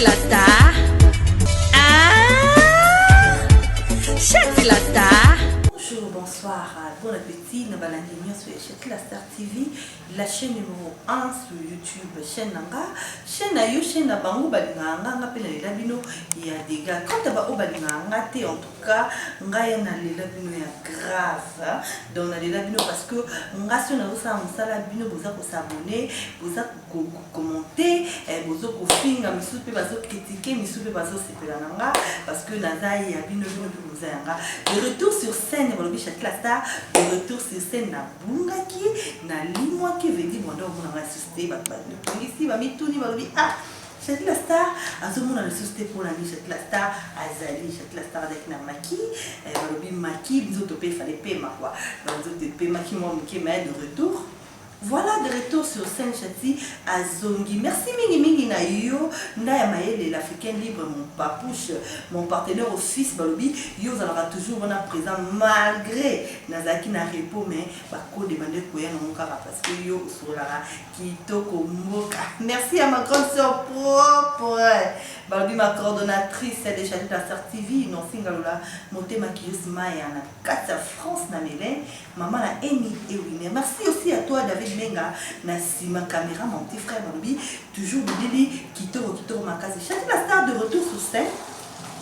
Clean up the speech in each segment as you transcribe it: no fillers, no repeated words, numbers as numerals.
la star. Ah, Chati la star. Bonjour, bonsoir, bon appétit, nous allons sur Chati la Star TV, la chaîne numéro 1 sur YouTube, chaîne Nanga, chaîne Ayo, chaîne Nabango, Balinganga, appelle la bino, il y a des gars, quand tu vas au Balinganga, en tout cas, nga ya na lela bino ya grave, donc na lela bino parce que nga si on a ça on sala bino boza ko s'abonner, boza ko commenter, boza ko finga misu pe bazo critiquer, misu pe bazo sepela nanga parce que naza ya bino bino pe boza yanga. De retour sur scène balobi Chati la Star, de retour sur scène na bungaki, na limwa ki veut dire bon donc on a assisté ba ici ba mituni balobi ah Chati la Star, azomona le société pour la nuit, Chati la Star, azali, Chati la Star avec na maki, balobi maki, biso topé fallait paiement quoi. Donc de paiement qui m'ont qui met de retour. Voilà de retour sur scène Chati Azongi. Merci mingi mingi na yo, Ndaya Maëlle l'Africain libre, mon papouche, mon partenaire office balobi, yo zalera toujours on a présent malgré nazaki na repos mais ba ko demander koya na mokara parce que yo solara kitoko moka. Merci à ma grande sœur propre. Balobi ma coordonnatrice de Chati la Star TV, non singalola monter maquilleuse Maya na Kata France na Mélène, maman la Amy et Winner. Merci aussi à toi David Menga, ma caméra, mon petit frère Balobi, toujours Billy, Kitoro Makasi. Chati la Star de retour sur scène.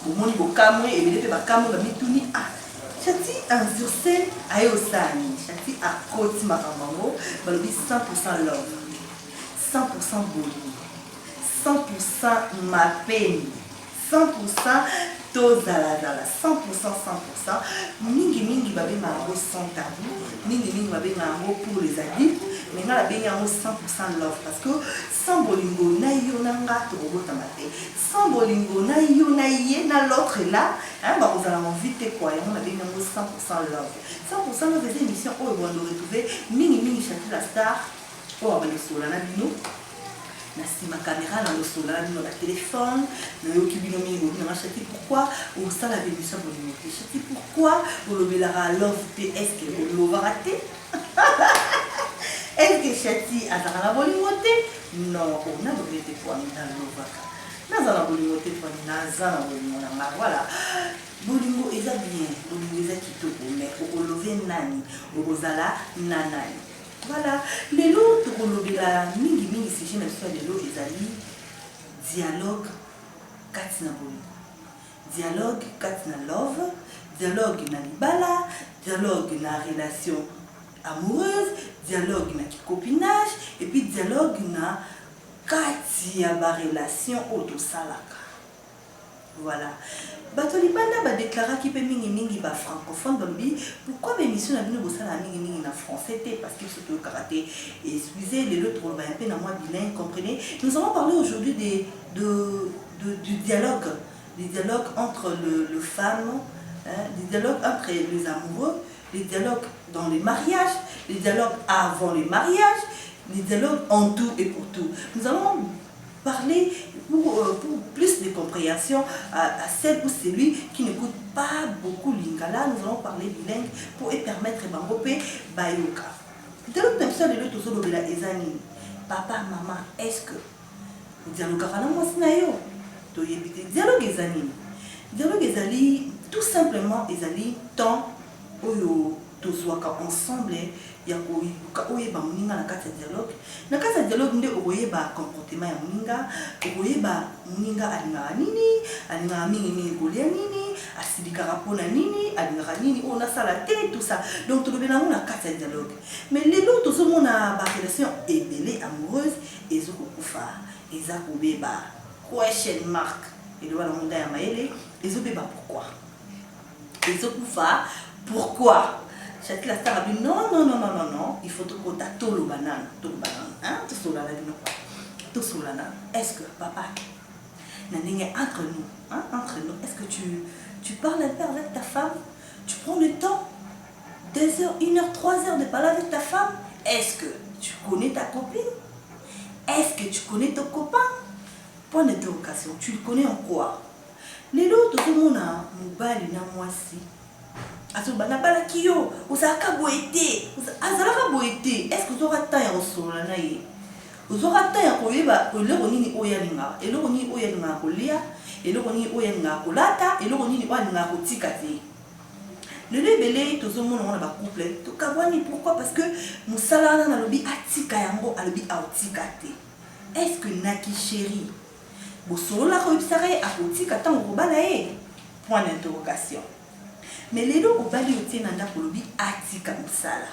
Au monde il y a Kamwe et il y a Kamwe Mituni. Ah, Chati sur scène, ayo Sani. Chati à Koti Makambango, Balobi 100% love, 100% boli, 100% ma peine, 100% tozalazala, 100%, 100%. Mingi babe mango sans tabou, mingi babe mango pour les adultes, mais nga la be yango 100% love parce que sans bolingo na yo na nga to robota mate, sans bolingo na yo na ye na l'autre là, hein ba vous allez envie te quoi, yango la be yango 100% love. 100% love des émissions où on va retrouver mingi Chati la Star, où on va le sola na bino. Nasi ma caméra dans le solar, dans la téléphone, dans le kibino mingo, dans Chati pourquoi ou ça la bénédiction pour nous. Chati pourquoi vous le belara love est-ce que vous le raté? Est-ce que Chati a dans la volimoté? Non, on a oublié de quoi dans le lovaka. Dans la volimoté pour naza na volimote. Voilà. Bolingo est bien, bolingo est kitoko, mais au lové nani, au rosala nanani. Voilà, les lots de la mingi si je me suis les lots ezali dialogue katina boli, dialogue katina love, dialogue na libala, dialogue na relation amoureuse, dialogue na copinage et puis dialogue na katia ba relation autosalaka. Voilà. Batolibanda ba déclara qui peut mingi ba francophone bambi pourquoi l'émission na bino bosala mingi na français parce qu'il surtout karaté et excusez les autres on va un peu na moi bilingue comprenez. Nous allons parler aujourd'hui du dialogue entre le femme, hein, des dialogues entre les amoureux, les dialogues dans les mariages, les dialogues avant les mariages, les dialogues en tout et pour tout. Nous allons parler pour plus de compréhension à celle ou celui qui n'écoute pas beaucoup lingala. Nous allons parler bilingue pour permettre Bangope Bayoka. Dialogue comme ça, les deux tous de la ezani. Papa, maman, est-ce que dialogue ezani? Dialogue ezali tout simplement ezali temps oyo tozwaka ensemble ya koyeba moninga na kati ya dialogue. Na kati ya dialogue nde okoyeba comportement ya moninga, okoyeba moninga alingaka nini, alingaka mingi kolia nini, asilikaka mpona nini, alingaka nini, oyo nasala te, tout ça. Donc tolobela yango na kati ya dialogue. Mais lelo tozomona ba relation ebele amoureuse ezokokufa, eza kobeba question mark. Eloba na monda ya Maëlle, ezobeba pourquoi? Ezokufa pourquoi? Chati la Star a dit non, il faut que tu aies tout le banane, hein, tout le banane. Est-ce que papa, entre nous, hein, est-ce que tu parles un peu avec ta femme? Tu prends le temps, 2 heures, 1 heure, 3 heures de parler avec ta femme? Est-ce que tu connais ta copine? Est-ce que tu connais ton copain? Point d'interrogation, tu le connais en quoi? Les autres, tout le monde a mobile na moi si. Azobana bala kiyo, uzaka boete, azalaka boete. Est-ce que tu auras temps ya osola na ye? Vous aurez temps à koyeba eloko nini oyalinga, eloko nini oyalinga kolia, eloko nini oyalinga kolata, eloko nini oyalinga kotika te. Le lebele tozomona on ba couple to kabwani pourquoi parce que musala na lobi atika yango alobi autika te. Est-ce que naki chéri bosolo la koyibisare akotika tango kobala e? Point d'interrogation. Mais les deux au bali otie nanda kolobi atika musala.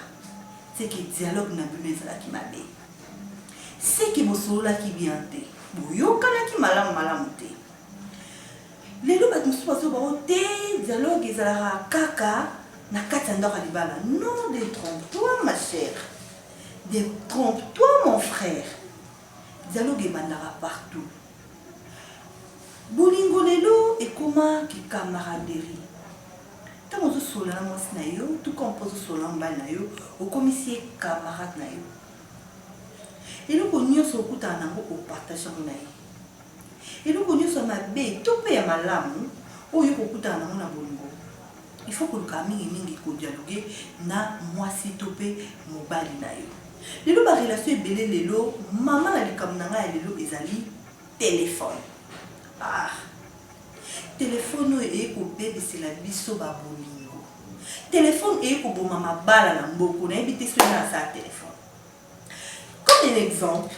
C'est que dialogue na bimezala ki mabe. C'est que bosolo la ki bien te. Boyokana ki malamu te. Les deux batmusu baso ba te dialogue ezala kaka na kati ndoko libala. Non, détrompe-toi ma chère. Détrompe-toi mon frère. Dialogue ebandaka partout. Bolingo lelo ekoma ki camaraderie. Tant on se sola na mwasi na yo, tout comme on se sola mbali na yo, okomisi camarade na yo. Eloko nyonso okuta nango opartage na ye. Eloko nyonso mabe to pe ya malamu oyo okuta nango na bolingo. Il faut que le mingi ko dialoguer na mwasi to pe mobali na yo. Lelo ba relation ebele lelo mama na likamu na nga lelo ezali téléphone. Ah. Téléphone est coupé de c'est la biso ba bolingo. Téléphone est ko boma mabala na mboko na ebité so na sa téléphone. Comme un exemple,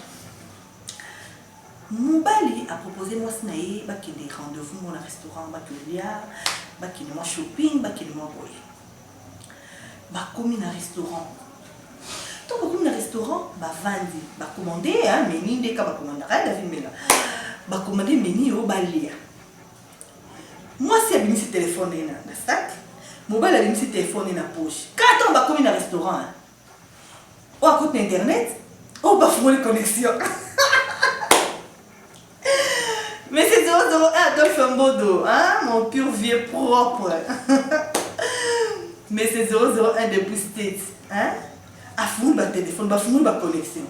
Mobali a proposé moi sinaye ba kende rendez-vous mon restaurant ba kolia, ba kende moi shopping, ba kende moi boy. Ba komi na restaurant. Donc ba komi na restaurant ba vandi, ba commander hein menu de ka ba commander la vie mela. Ba commander menu au balia. Moi si abimi ce téléphone na sac, mobile abimi ce téléphone na poche. Quand on ba komi na restaurant, hein, ou à côté internet, ou ba fou les connexions. Mais c'est 001 Adolphe Mbodo, hein, mon pur vieux propre. Mais c'est 001 depuis States, hein. À fou le téléphone, à fou la connexion.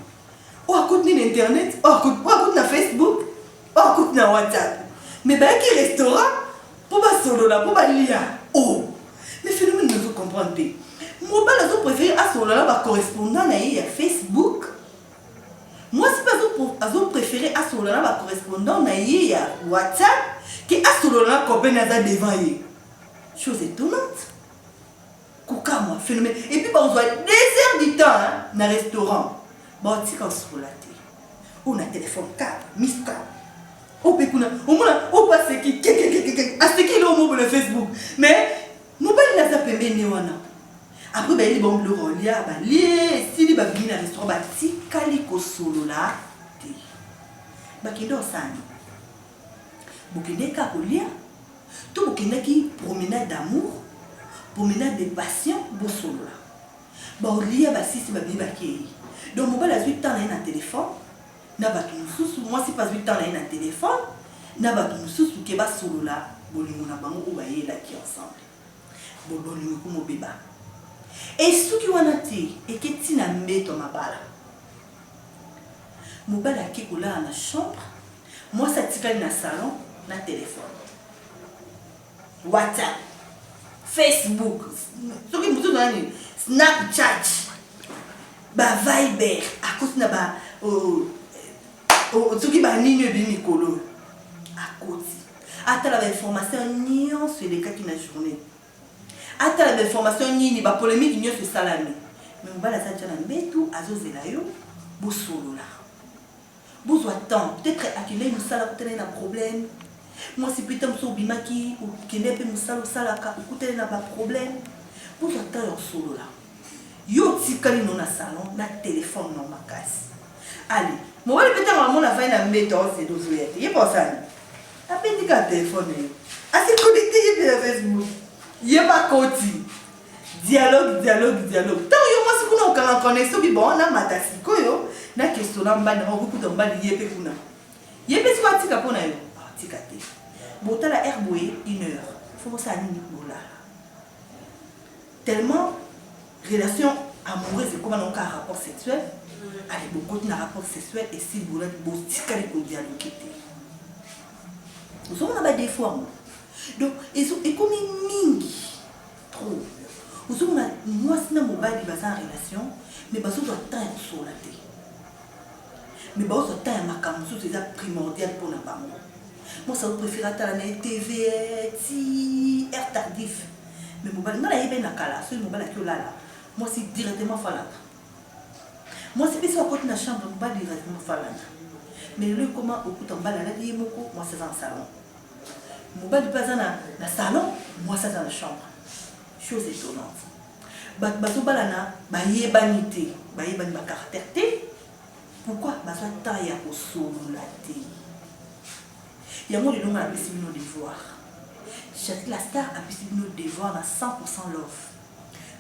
Ou à côté d'internet, ou à côté de Facebook, ou à côté de WhatsApp. Mais ben qui restaurant pour pas solo là, pour pas lire. Oh, mais phénomène ne vous comprenez. Moi pas la préféré à solo là, correspondant à Facebook. Moi, si pas vous préférez à solo là, correspondant à WhatsApp, que à solo là, copain n'a devant y. Chose étonnante. Kouka moi, phénomène. Et puis, on voit 2 heures du temps hein, dans le restaurant. Bon, tu sais qu'on se relate. On a téléphone câble, miss câble. On peut on passe qui à ce qui est au mobile Facebook. Mais, nous pas la zapper néwana. Après, ben, il bon le rôle, ya ba lié, si il va venir dans le restaurant, ba si kaliko solo là, té. Ba kendo sani. Bokende ka kolia, tout bokende ki promenade d'amour, promenade de passion, bo solo là. Ba olia ba si ba bi ba ki. Donc mon bala 8 ans na téléphone, na ba tout sous moi si pas 8 ans na téléphone, na ba tout sous ke ba solo là, bolingo na bango o ba yela ki ensemble. Bo bolingo ko mo beba. Et ce qui wana te et que tu n'as mis ton mabala. Mobala qui est là dans la chambre, moi ça tire dans le salon, dans le téléphone. WhatsApp, Facebook, ce qui me donne Snapchat, Viber, à cause de ce qui m'a ligne de Nicolo. À côté. Attends l'information sur les cas qui n'a journée. Attends l'information ni ba polémique ni sur salami. Mais on va la sortir dans betu azozela yo bo solo là. Besoin temps peut-être akile musala kutana na problème. Moi si putain so bimaki ou kenepe musala salaka kutana na ba problème. Besoin temps yo solo là. Yo tikali no na salon na téléphone no makasi. Allez, moi le peut-être maman na fa na mbeto c'est dozoyete. Y pas ça. Appelle ka téléphone yo. Assez connecté à Facebook. Yeba koti dialogue tant yo moi si kuna okanga connexion bi bon na matasi koyo na question na mbana ko kuta mbali yepe kuna yepe si watika pona yo tika te botala herboé 1 heure faut ça nini bola tellement relation amoureuse c'est comme un rapport sexuel allez beaucoup de rapport sexuel et si bola botika ko dialogue te nous sommes là des fois. Donc, et comme mingi, trop. Vous savez, moi, si je suis en relation, mais je dois attendre sur la télé. mais bon ça temps ma camusu c'est primordial pour na bango. Moi ça préfère attendre la TV ti air tardif mais mobile non la yebe na kala so mobile ki olala moi c'est directement falanda moi c'est pas côté na chambre mobile directement falanda mais le comment okuta mbala la di moko moi c'est dans le salon mobile pas na salon moi c'est dans la chambre chose étonnante bato balana bayebani te bayebani ba caractère te pourquoi bazo ta ya ko solo la te ya mo le nom a pesi nos devoirs Château la star a pesi nos devoirs na 100% love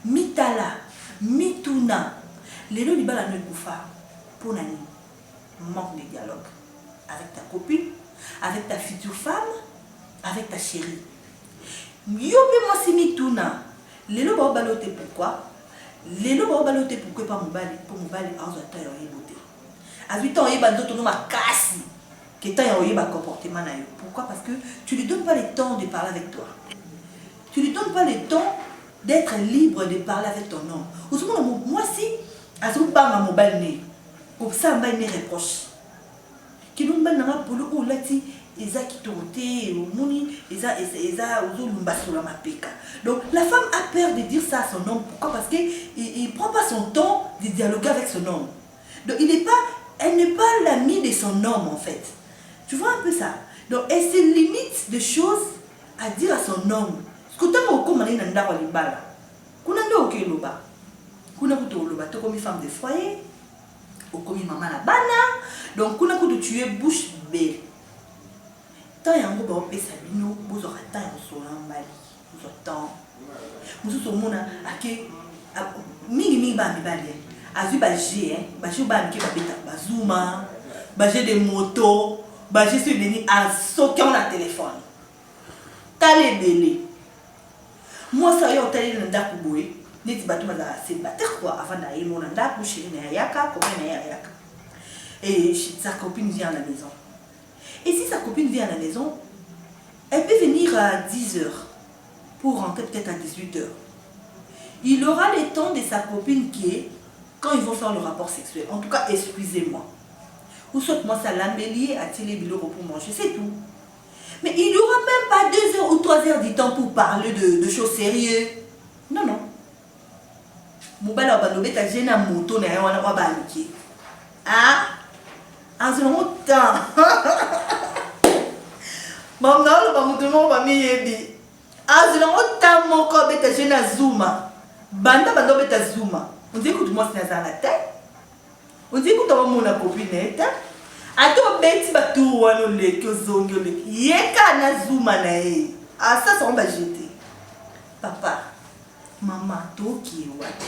mitala mituna lelo libala no kufa pour nani manque de dialogue avec ta copine avec ta future femme avec ta chérie yobe moi si mituna lelo ba balote pourquoi lelo ba balote pourquoi pas mobali pour mobali azata yo yebote à 8 ans yeba ndoto no makasi que tant yo yeba comportement na yo pourquoi parce que tu lui donnes pas le temps de parler avec toi tu lui donnes pas le temps d'être libre de parler avec ton homme moi si azu pas ma mobile né comme ça mba ne reproche qui nous mba na polo o lati eza kitote moni eza ozolumba sur la mapeka. Donc la femme a peur de dire ça à son homme. Pourquoi? Parce que il prend pas son temps de dialoguer avec son homme. Donc elle n'est pas l'amie de son homme en fait. Tu vois un peu ça? Donc elle se limite de choses à dire à son homme. Ce que tu as comme on nda ko libala. Kuna ndo okeloba. Kuna kuto loba to comme femme de foyer. Ou comme maman la bana. Donc kuna kuto tu es bouche bée. Tant yango ba opesa bino bozo rata ya sola mbali bozo tant musu so mona ake mingi ba mibali azu ba G ba jo ba miki ba beta ba zuma ba G de moto ba G sur deni a soki on a téléphone tale belé moi ça yo tale na ndaku boye neti batu ba c'est battre quoi avant d'aller mon ndaku chez na yaka comme na yaka et sa copine vient à la maison. Et si sa copine vient à la maison, elle peut venir à 10h pour rentrer peut-être à 18h. Il aura le temps de sa copine qui est quand ils vont faire le rapport sexuel. En tout cas, excusez-moi. Ou soit moi, ça l'embellit à tirer le bureau pour manger, c'est tout. Mais il n'y aura même pas 2 heures ou 3 heures du temps pour parler de choses sérieuses. Non, non. Mobala balobé ta gêne à moto na wana wa baliki. Ah, en ce moment temps. Maman le ba moto ba mi yebi. En ce moment temps mon ko beta gêne à zuma. Banda beta zuma. On dit que moi c'est dans la tête. On dit que toi mon copine ato beti ba tout wana le ko zongo le. Yeka na zuma na e. Ah ça ça on va jeter. Papa, maman to ki wati.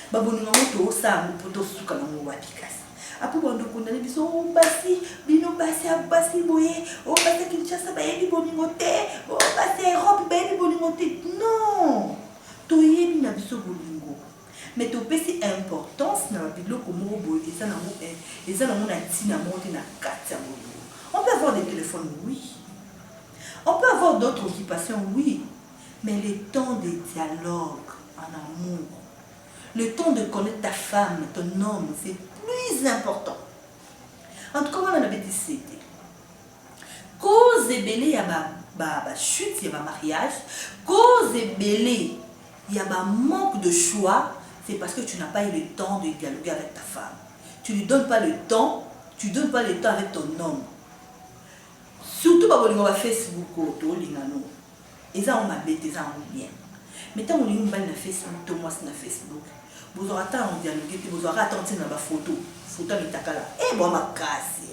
Baboni to sa poto suka na mo wati kasi. Apo bondo kundani biso basi bino basi boye o basi Kinshasa ba yebi boningote o basi Europe ba yebi boningote. Non. To yebi na biso bolingo. Mais to pesi importance na biloko mo boye eza na mo na tina monte na kati ya bolingo. On peut avoir des téléphones, oui. On peut avoir d'autres occupations, oui. Mais le temps de dialogue en amour, le temps de connaître ta femme, ton homme, c'est plus important. En tout cas, on avait dit cause belé, il y a ma chute, il y a ma mariage. Cause belé, il y a ma manque de choix. C'est parce que tu n'as pas eu le temps de dialoguer avec ta femme. Tu ne lui donnes pas le temps, tu ne donnes pas le temps avec ton homme. Surtout, on va Facebook, et ça, on m'a bêté, ça, on bien. Mais tant qu'on est na Facebook, tout moi c'est na Facebook. Vous aurez attendre on dialogue, vous aurez attendre na ba photo de takala. Eh bon ma casse.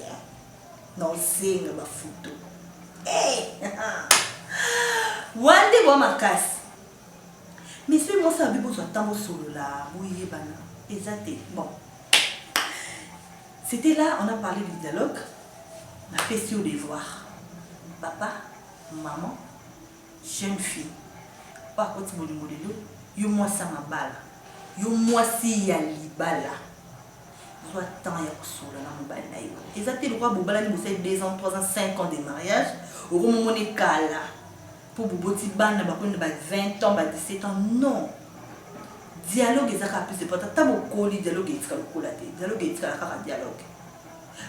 Non c'est na ba photo. Eh. Wande bon ma casse. Mais c'est moi ça bibo soit temps solo là, oui bana. Exacté. Bon. C'était là, on a parlé du dialogue. On a fait sur les devoirs. Papa, maman, jeune fille. Pas quoi tu veux dire, yo moi ça ma balle, yo moi si ya libala, soit temps ya kusula na mobile na yo. Exactement quoi bobala ni bosai 2 ans, 3 ans, 5 ans de mariage, au moment où on est kala, pour boboti ban na bakoni ba 20 ans, ba 17 ans, non. Dialogue ezaka plus important. Tabo koli dialogue etika lokola te, dialogue etika kaka dialogue.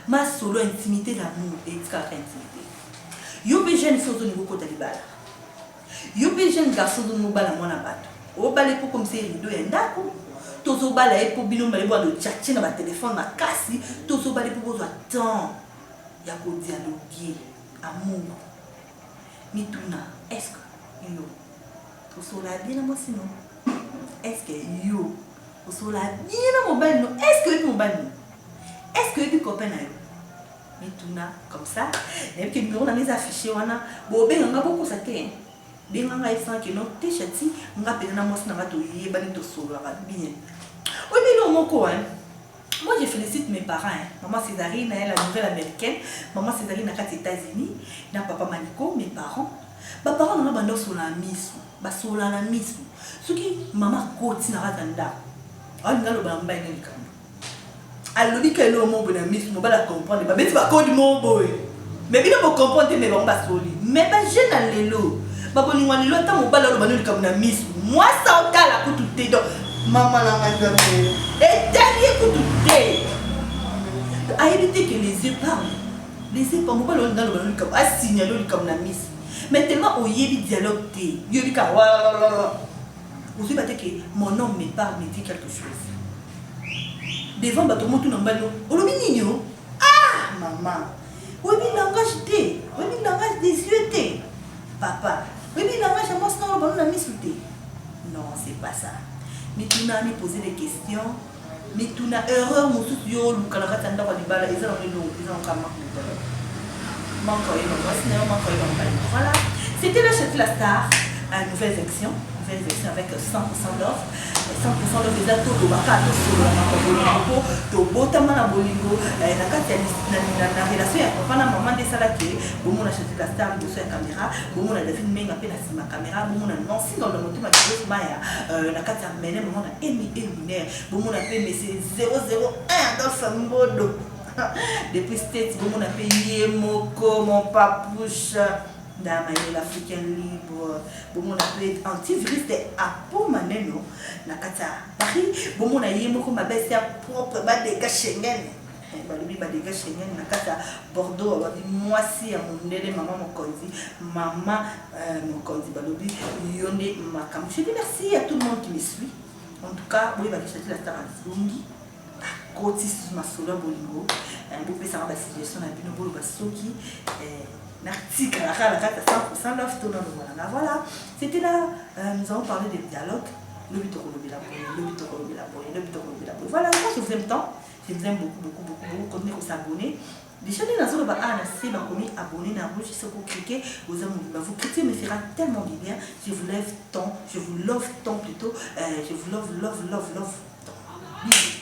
ma solo intimité d'amour et intimité. Yo be jeune so zo niveau kota libala. Yo be jeune garçon zo mobala mwana bato. O balé pour comme c'est rideau et ndako. Tozo balé pour bino balé boire de tchatcher na ba téléphone ma kasi. Tozo balé pour besoin temps. Ya ko dialoguer amour. Mituna, est-ce que yo o sola bien moi sinon? Est-ce que yo o sola bien mobile non? Est-ce que mobile non? Est-ce que tu copain na yo? Mituna comme ça. Et puis nous on a mis affichés wana. Bo ben nga beaucoup ça té. Ben nga isa que non t-shirt nga pe na moi na bato yeba ni to sola bien. Oui mais non mon quoi. Moi je félicite mes parents. Hein. Maman Césarine, elle la nouvelle américaine. Maman Césarine aux États-Unis. Na papa Manico, mes parents. Mes parents n'ont pas de sur la mise. Ba sur la mise. Ce qui maman côté na ratanda. Ah n'a le bamba ni kam. Alors dit que le mot de mise, on va la comprendre. Ba mais tu vas code mon boy. Mais bien pour comprendre mais on va soli. Mais ba je na lelo. Ba boni ngwa lelo ta mo bala lo banu comme na mise. Moi ça au cas la ko tout dedans. Maman la maison. Et dernier coup de thé. À éviter que les yeux parlent. Les yeux parlent. Moi, on a le comme à signaler comme la miss. Mais tellement au yébi dialogue thé. Yébi ka vous savez que mon homme me parle, me dit quelque chose. Devant bateau mon tout non balo. Olominino. Ah maman. Oui mais langage thé. Oui mais langage des yeux thé. Papa. Oui mais langage à moi c'est non le la miss thé. Non c'est pas ça. Mais tu n'as pas posé des questions. Mais tu n'as erreur, mon souci, yo, le canara tanda kwa libala, ils ont le ils ont kama. Voilà. C'était la chef la star, une nouvelle section avec 100% d'offres. 100% d'offres des atos de baka, de botama na bolingo, na kati na relation ya papa na maman de salaki, bon on a acheté la star de sur la caméra, bon on a David Menga pe na sima caméra, bon on a Nancy dans le moto ma chose maya, na kati ya mene bon on a Emi Eminaire, bon on a fait mais c'est 001 dans Fambodo. Depuis States, bon on a payé Moko, mon papouche. Dans l'Africaine libre, bon on a fait antivirus de Apo Maneno, Nakata, Paris, bon on a eu mon ma baisse propre bas des gars Schengen, bas des gars Schengen, Nakata, Bordeaux, moi si à mon élève, maman mon condi, maman mon condi, balobi, yone ma cam. Je dis merci à tout le monde qui me suit. En tout cas, oui, va chercher la star à Zungi, à côté sur ma solo bolingo, un beau peu ça va passer sur la binobo basoki. L'article à 100% l'offre tout le monde. Voilà, c'était là, nous avons parlé des dialogues. Le but de la voilà, moi je vous aime tant, je vous aime beaucoup. Continuez à s'abonner. Déjà, nous avons abonné, vous cliquez, vous cliquez me fera tellement du bien. Je vous love tant plutôt. Je vous love tant. Bisous.